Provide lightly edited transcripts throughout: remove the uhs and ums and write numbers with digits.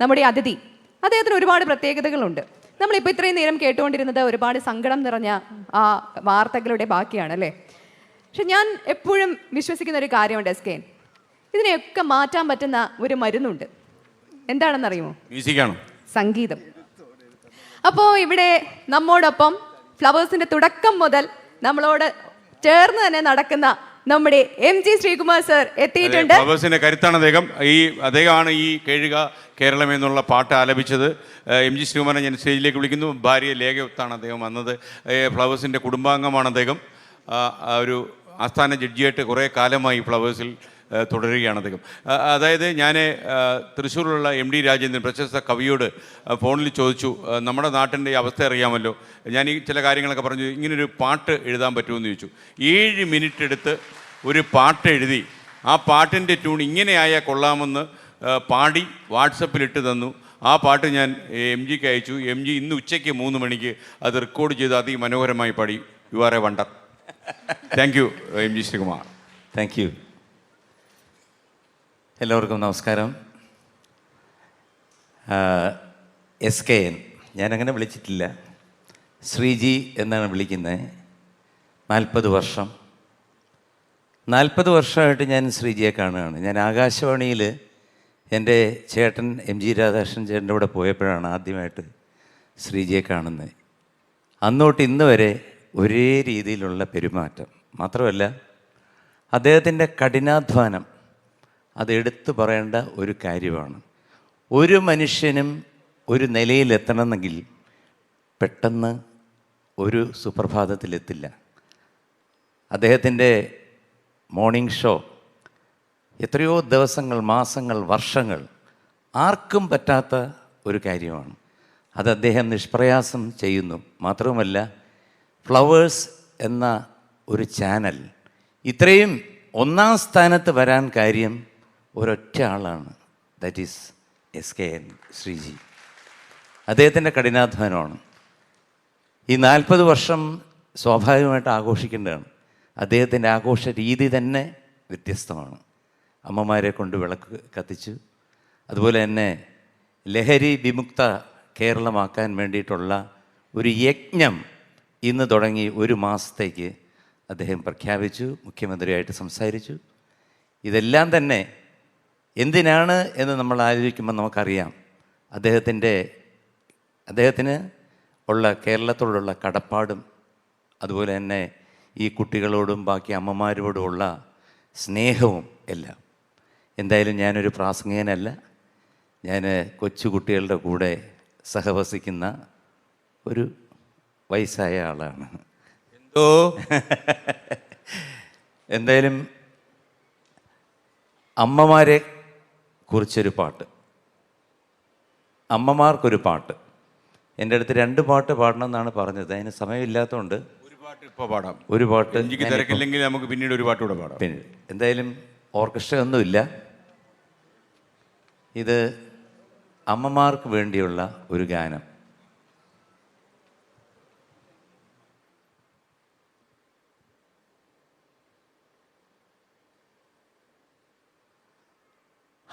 നമ്മുടെ അതിഥി, അദ്ദേഹത്തിന് ഒരുപാട് പ്രത്യേകതകളുണ്ട്. നമ്മളിപ്പോൾ ഇത്രയും നേരം കേട്ടുകൊണ്ടിരുന്നത് ഒരുപാട് സങ്കടം നിറഞ്ഞ ആ വാർത്തകളുടെ ബാക്കിയാണ് അല്ലേ? പക്ഷെ ഞാൻ എപ്പോഴും വിശ്വസിക്കുന്ന ഒരു കാര്യമുണ്ട് എസ് കെ, ഇതിനെയൊക്കെ മാറ്റാൻ പറ്റുന്ന ഒരു മരുന്നുണ്ട്. എന്താണെന്നറിയുമോ? മ്യൂസിക്കാണോ? സംഗീതം. അപ്പോൾ ഇവിടെ നമ്മോടൊപ്പം ഫ്ലവേഴ്സിന്റെ തുടക്കം മുതൽ നമ്മളോട് ചേർന്ന് തന്നെ നടക്കുന്ന നമ്മുടെ MG ശ്രീകുമാർ സർ എത്തിയിട്ടുണ്ട്. ഫ്ലവേഴ്സിന്റെ കരുത്താണ് അദ്ദേഹം. അദ്ദേഹമാണ് ഈ കേഴുക കേരളം എന്നുള്ള പാട്ട് ആലപിച്ചത്. MG ശ്രീകുമാരനെ ഞാൻ സ്റ്റേജിലേക്ക് വിളിക്കുന്നു. ഭാര്യ ലേഖയൊത്താണ് അദ്ദേഹം വന്നത്. ഫ്ലവേഴ്സിന്റെ കുടുംബാംഗമാണ് അദ്ദേഹം. ഒരു ആസ്ഥാന ജഡ്ജിയായിട്ട് കുറേ കാലമായി ഫ്ലവേഴ്സിൽ തുടരുകയാണ് അദ്ദേഹം. അതായത് ഞാൻ തൃശ്ശൂരിലുള്ള MD രാജേന്ദ്രൻ പ്രശസ്ത കവിയോട് ഫോണിൽ ചോദിച്ചു, നമ്മുടെ നാട്ടിൻ്റെ അവസ്ഥ അറിയാമല്ലോ, ഞാൻ ഈ ചില കാര്യങ്ങളൊക്കെ പറഞ്ഞു, ഇങ്ങനൊരു പാട്ട് എഴുതാൻ പറ്റുമെന്ന് ചോദിച്ചു. 7 മിനിറ്റ് എടുത്ത് ഒരു പാട്ട് എഴുതി. ആ പാട്ടിൻ്റെ ട്യൂൺ ഇങ്ങനെയായാൽ കൊള്ളാമെന്ന് പാടി വാട്സപ്പിലിട്ട് തന്നു. ആ പാട്ട് ഞാൻ MGക്ക് അയച്ചു. MG ഇന്ന് ഉച്ചയ്ക്ക് 3 മണിക്ക് അത് റെക്കോർഡ് ചെയ്ത് അതിമനോഹരമായി പാടി. You are A wonder. Thank you MG Sreekumar. Thank you. എല്ലാവർക്കും നമസ്കാരം. SKN ഞാനങ്ങനെ വിളിച്ചിട്ടില്ല, ശ്രീജി എന്നാണ് വിളിക്കുന്നത്. 40 വർഷമായിട്ട് ഞാൻ ശ്രീജിയെ കാണുകയാണ്. ഞാൻ ആകാശവാണിയിൽ എൻ്റെ ചേട്ടൻ MG രാധാകൃഷ്ണൻ ചേട്ടൻ്റെ കൂടെ പോയപ്പോഴാണ് ആദ്യമായിട്ട് ശ്രീജിയെ കാണുന്നത്. അന്നോട്ട് ഇന്ന് വരെ ഒരേ രീതിയിലുള്ള പെരുമാറ്റം. മാത്രമല്ല അദ്ദേഹത്തിൻ്റെ കഠിനാധ്വാനം അത് എടുത്തു പറയേണ്ട ഒരു കാര്യമാണ്. ഒരു മനുഷ്യനും ഒരു നിലയിലെത്തണമെങ്കിൽ പെട്ടെന്ന് ഒരു സുപ്രഭാതത്തിലെത്തില്ല. അദ്ദേഹത്തിൻ്റെ മോർണിംഗ് ഷോ എത്രയോ ദിവസങ്ങൾ, മാസങ്ങൾ, വർഷങ്ങൾ ആർക്കും പറ്റാത്ത ഒരു കാര്യമാണ്. അത് അദ്ദേഹം നിഷ്പ്രയാസം ചെയ്യുന്നു. മാത്രവുമല്ല ഫ്ലവേഴ്സ് എന്ന ഒരു ചാനൽ ഇത്രയും 1ാം സ്ഥാനത്ത് വരാൻ കാര്യം ഒരൊറ്റ ആളാണ്. That is SKN Sreeji. അദ്ദേഹത്തിൻ്റെ കഠിനാധ്വാനമാണ്. ഈ 40 വർഷം സ്വാഭാവികമായിട്ട് ആഘോഷിക്കേണ്ടതാണ്. അദ്ദേഹത്തിൻ്റെ ആഘോഷ രീതി തന്നെ വ്യത്യസ്തമാണ്. അമ്മമാരെ കൊണ്ട് വിളക്ക് കത്തിച്ചു. അതുപോലെ തന്നെ ലഹരി വിമുക്ത കേരളമാക്കാൻ വേണ്ടിയിട്ടുള്ള ഒരു യജ്ഞം ഇന്ന് തുടങ്ങി 1 മാസത്തേക്ക് അദ്ദേഹം പ്രഖ്യാപിച്ചു. മുഖ്യമന്ത്രിയായിട്ട് സംസാരിച്ചു. ഇതെല്ലാം തന്നെ എന്തിനാണ് എന്ന് നമ്മൾ ആലോചിക്കുമ്പോൾ നമുക്കറിയാം. അദ്ദേഹത്തിന് ഉള്ള കേരളത്തോടുള്ള കടപ്പാടും അതുപോലെ തന്നെ ഈ കുട്ടികളോടും ബാക്കി അമ്മമാരോടുമുള്ള സ്നേഹവും എല്ലാം. എന്തായാലും ഞാനൊരു പ്രാസംഗികനല്ല, ഞാൻ കൊച്ചുകുട്ടികളുടെ കൂടെ സഹവസിക്കുന്ന ഒരു വയസ്സായ ആളാണ്. എന്തായാലും അമ്മമാരെ കുറിച്ചൊരു പാട്ട്, അമ്മമാർക്കൊരു പാട്ട്. എൻ്റെ അടുത്ത് 2 പാട്ട് പാടണം എന്നാണ് പറഞ്ഞത്. അതിന് സമയമില്ലാത്തതുകൊണ്ട് ഒരു പാട്ട് തിരക്കില്ലെങ്കിൽ നമുക്ക് പിന്നീട് ഒരു പാട്ട് കൂടെ പാടാം. പിന്നെ എന്തായാലും ഓർക്കസ്ട്ര ഒന്നുമില്ല. ഇത് അമ്മമാർക്ക് വേണ്ടിയുള്ള ഒരു ഗാനം.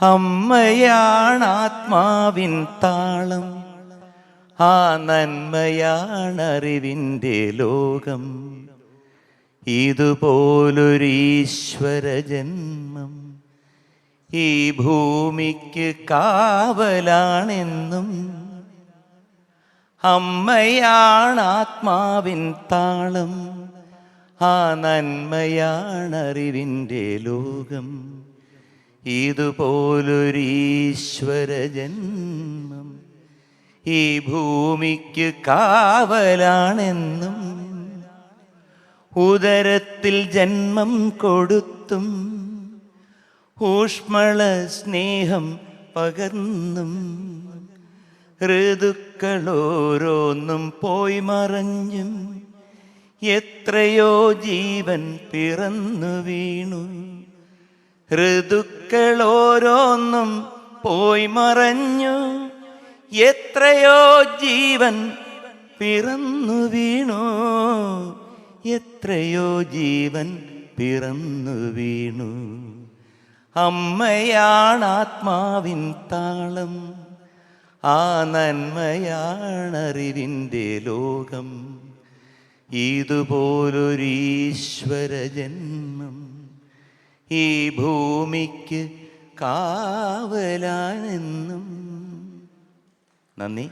അമ്മയാണാത്മാവിൻ താളം, ആ നന്മയാണറിവിൻ്റെ ലോകം. ഇതുപോലൊരു ഈശ്വര ജന്മം ഈ ഭൂമിക്ക് കാവലാണെന്നും. അമ്മയാണാത്മാവിൻ താളം, ആ നന്മയാണറിവിൻ്റെ ലോകം. ഇതുപോലൊരു ഈശ്വര ജന്മം ഈ ഭൂമിക്ക് കാവലാണെന്നും. ഉദരത്തിൽ ജന്മം കൊടുത്തും ഊഷ്മള സ്നേഹം പകർന്നും ഋതുക്കളോരോന്നും പോയി മറഞ്ഞും എത്രയോ ജീവൻ പിറന്നു വീണു. ഋതുക്കളോരോന്നും പോയി മറഞ്ഞു, എത്രയോ ജീവൻ പിറന്നു വീണു. എത്രയോ ജീവൻ പിറന്നു വീണു. അമ്മയാണാത്മാവിൻ താളം, ആ നന്മയാണറിവിൻ്റെ ലോകം. ഇതുപോലൊരു ഈശ്വര ജന്മം ഈ ഭൂമിക്ക് കാവലാണെന്നും. നന്ദി.